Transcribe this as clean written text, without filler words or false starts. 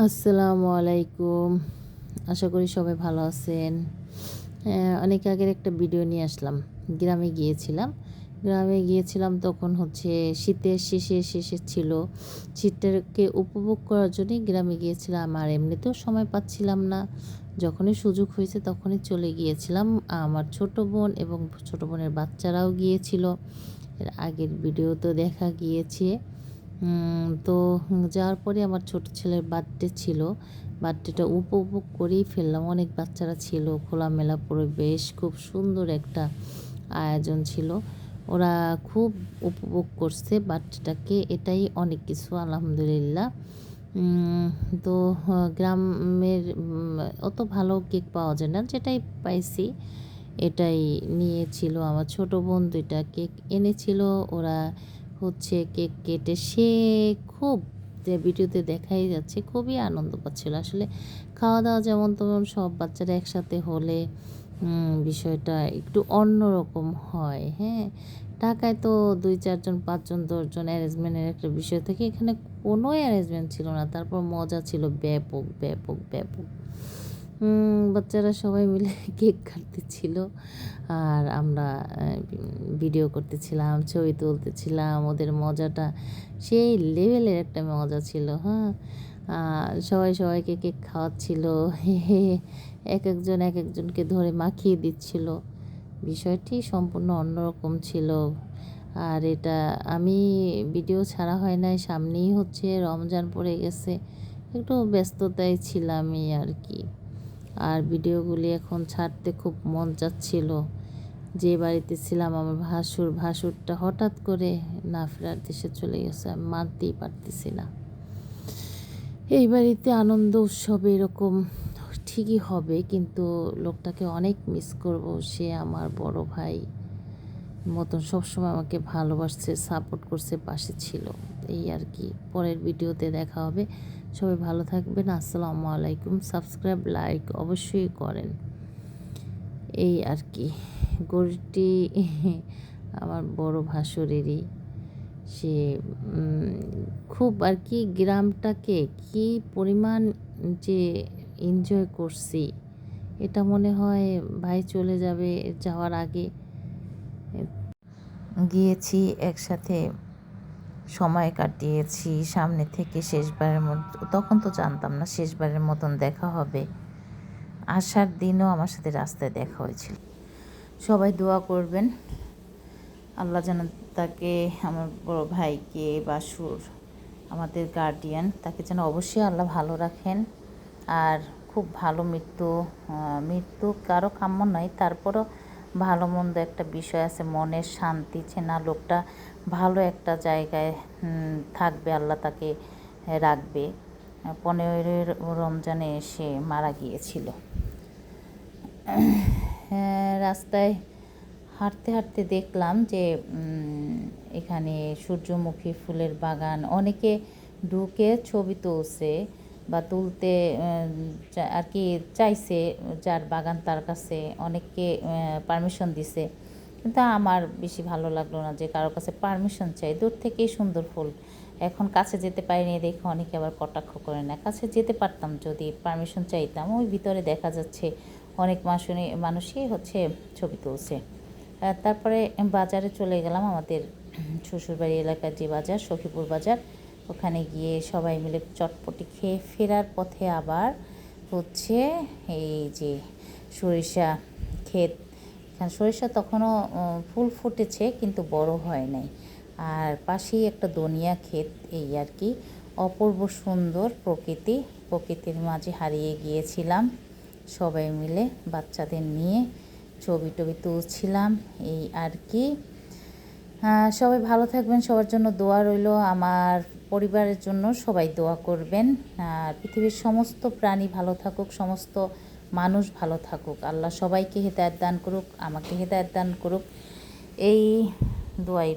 আসসালামু আলাইকুম। আশা করি সবাই ভালো আছেন। অনেক আগের একটা ভিডিও নিয়ে আসলাম। গ্রামে গিয়েছিলাম। গ্রামে গিয়েছিলাম তখন হচ্ছে শীতের শেষে ছিল। শীতটাকে উপভোগ করার জন্যই গ্রামে গিয়েছিলাম। আর এমনিতেও সময় পাচ্ছিলাম না। যখনই সুযোগ হয়েছে তখনই চলে গিয়েছিলাম। আমার ছোট বোন এবং ছোট বোনের বাচ্চারাও গিয়েছিল। এর আগের ভিডিও তো দেখা গিয়েছে। তো যাওয়ার পরে আমার ছোট ছেলের বার্থডে ছিল। বার্থডেটা উপভোগ করেই ফেললাম। অনেক বাচ্চারা ছিল, খোলামেলা পরিবেশ, খুব সুন্দর একটা আয়োজন ছিল। ওরা খুব উপভোগ করছে বার্থডেটাকে, এটাই অনেক কিছু আলহামদুলিল্লাহ। উম তো গ্রামের অত ভালো কেক পাওয়া যায় না, যেটাই পাইছি এটাই নিয়েছিল। আমার ছোট বোন ২ টা কেক এনেছিল। ওরা হচ্ছে কেক কেটে সে খুব, যে ভিডিওতে দেখাই যাচ্ছে, খুবই আনন্দ পাচ্ছিল। আসলে খাওয়া-দাওয়া যেমন তেমন সব বাচ্চারা একসাথে হলে বিষয়টা একটু অন্যরকম হয়, হ্যাঁ? ঢাকায় তো ২-৪ জন, ৫ জন, ১০ জন অ্যারেঞ্জমেন্টের একটা বিষয় থেকে এখানে কোনো অ্যারেঞ্জমেন্ট ছিল না। তারপর মজা ছিল ব্যাপক, ব্যাপক, ব্যাপক। বাচ্চারা সবাই মিলে কেক কাটতেছিল। আর আমরা ভিডিও করতেছিলাম, ছবি তুলতেছিলাম। ওদের মজাটা সেই লেভেলের একটা মজা ছিল, হ্যাঁ? সবাই সবাইকে কেক খাওয়াচ্ছিল। একেকজনকে ধরে মাখিয়ে দিচ্ছিল। বিষয়টি সম্পূর্ণ অন্যরকম ছিল। আর এটা আমি ভিডিও ছাড়া হয় নাই। সামনেই হচ্ছে রমজান পড়ে গেছে। একটু ব্যস্ততায় ছিলাম এই আর কি। আর ভিডিওগুলি এখন ছাড়তে খুব মন চাচ্ছিল। যে বাড়িতে ছিলাম আমার ভাসুরটা হঠাৎ করে না ফেরার দেশে চলে গেছে। আমি মানতেই পারতেছি না। এই বাড়িতে আনন্দ উৎসব এরকম ঠিকই হবে, কিন্তু লোকটাকে অনেক মিস করব। সে আমার বড় ভাই মতন সবসময় আমাকে ভালোবাসছে, সাপোর্ট করছে, পাশে ছিল। এই আর কি। পরের ভিডিওতে দেখা হবে। সবাই ভালো থাকবেন। আসসালামু আলাইকুম। সাবস্ক্রাইব, লাইক অবশ্যই করেন। এই আর কি। গরুটি আমার বড় ভাসুরেরই। সে খুব আর কি গ্রামটাকে কি পরিমাণ যে এনজয় করছি, এটা মনে হয় ভাই চলে যাবে, যাওয়ার আগে গিয়েছি, একসাথে সময় কাটিয়েছি। সামনে থেকে শেষবারের মতো, তখন তো জানতাম না শেষবারের মতন দেখা হবে। আসার দিনও আমার সাথে রাস্তায় দেখা হয়েছিল। সবাই দোয়া করবেন, আল্লাহ যেন তাকে, আমার বড় ভাইকে, বাসুর, আমাদের গার্ডিয়ান, তাকে যেন অবশ্যই আল্লাহ ভালো রাখেন। আর খুব ভালো মৃত্যু কারো কাম্য নয়, তারপরও ভালো মন্দ একটা বিষয় আছে, মনের শান্তি, যে না লোকটা ভালো একটা জায়গায় থাকবে, আল্লাহ তাকে রাখবে। 15 রমজানে এসে মারা গিয়েছিল। রাস্তায় হাঁটতে হাঁটতে দেখলাম যে এখানে সূর্যমুখী ফুলের বাগান, অনেকে ঢুকে ছবি তুলছে বা তুলতে আর কি চাইছে, যার বাগান তার কাছে অনেককে পারমিশন দিছে। কিন্তু আমার বেশি ভালো লাগলো না যে কারোর কাছে পারমিশন চাই। দূর থেকেই সুন্দর ফুল, এখন কাছে যেতে পারিনি দেখে অনেকে আবার কটাক্ষ করে না। কাছে যেতে পারতাম যদি পারমিশন চাইতাম। ওই ভিতরে দেখা যাচ্ছে অনেক মানুষই হচ্ছে ছবি তুলছে। তারপরে বাজারে চলে গেলাম, আমাদের শ্বশুরবাড়ি এলাকার যে বাজার, সখীপুর বাজার। ওখানে গিয়ে সবাই মিলে চটপটি খেয়ে ফেরার পথে আবার হচ্ছে এই যে সরিষা ক্ষেত। এখানে সরিষা তখনও ফুল ফুটেছে কিন্তু বড় হয় নাই। আর পাশেই একটা ধনিয়া ক্ষেত। এই আর কি, অপূর্ব সুন্দর প্রকৃতির মাঝে হারিয়ে গিয়েছিলাম। সবাই মিলে বাচ্চাদের নিয়ে ছবি টবি তুলছিলাম। এই আর কি। সবাই ভালো থাকবেন, সবার জন্য দোয়া রইল। আমার পরিবারের জন্য সবাই দোয়া করবেন। আর পৃথিবীর সমস্ত প্রাণী ভালো থাকুক, সমস্ত মানুষ ভালো থাকুক। আল্লাহ সবাইকে হেদায়েত দান করুক, আমাকে হেদায়েত দান করুক, এই দোয়াই।